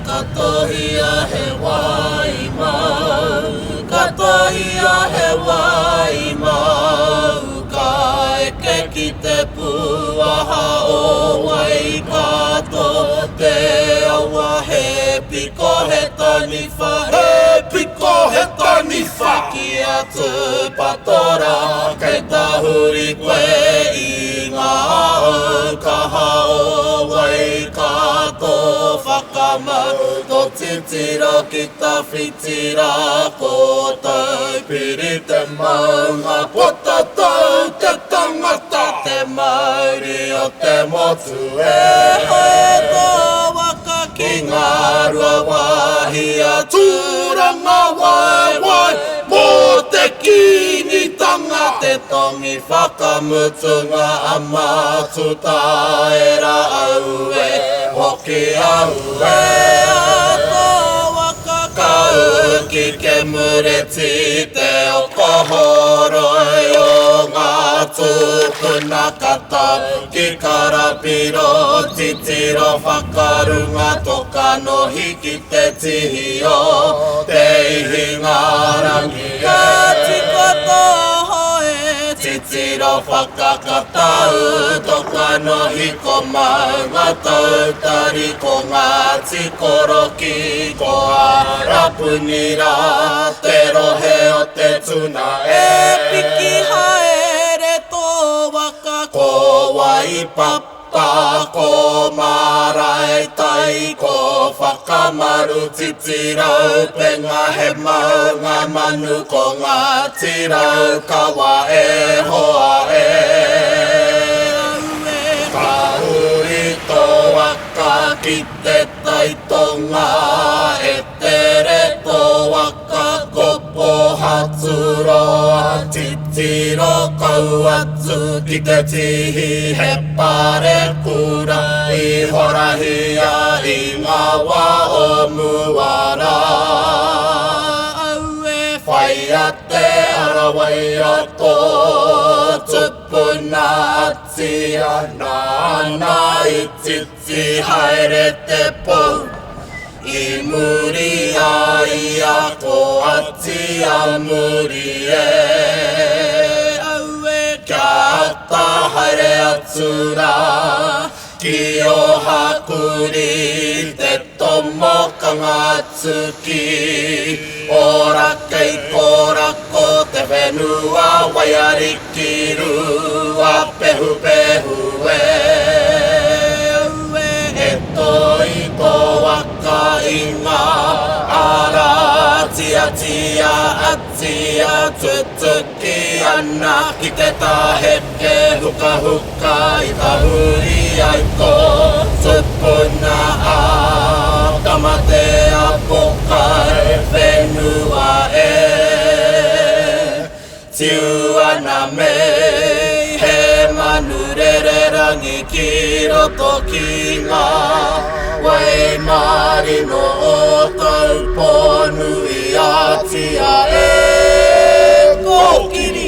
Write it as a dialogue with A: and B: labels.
A: katohia he wai mau. Katohia he wai mau. Ka eke ki te puaha o wai kato. Te awa he piko he taniwha. He piko he taniwha. Ki atu patora kei tahuri koe I ngā au kaha o wai kato. Whakamau to titira ki ta whitira ko tau. Piri te maunga pota tau te tangata te mauri o te motu e hae tō waka ki ngā rua wahia tūranga wai wai. Mō te kinitanga te tongi whakamutunga a mātu taera au e hoki au e ato waka kau ki ke mureti te o kohoroi o ngā tūpuna kata ki karapiro titiro whakarunga toka nohi ki te tihio te ihinga rangi e tika toho e titiro whakakatau toka nohi ko maunga tautari ko ngā tikoroki ko arapunira te rohe o te tuna e piki haere tō waka ko waipapa ko marae tai ko whakamaru titirau penga he maunga manu ko ngā tirau kawa e hoa e ka uri tō waka ki te taitonga e tere tō waka kopo hatsuroa titiro kau atu ki te tihi he pare kura I horahia I ngā wā o muara whai a te arawai a tō tupuna ati ana I titi haere te pou I muri ai a ko ati a muri e kia ata haere atura ki o hakuri te tomokanga tuki ora kei kora ko te whenua waiariki rua pehu pehu e toi ko waka I ngā ara tia tia atia tutuki ana ki te taheke huka huka I tahuri ai ko tupuna a kamate a pokai whenua e tiu ana mei he manurere rangi ki roto ki ngā wai marino o tau pōnui a tia e kokiri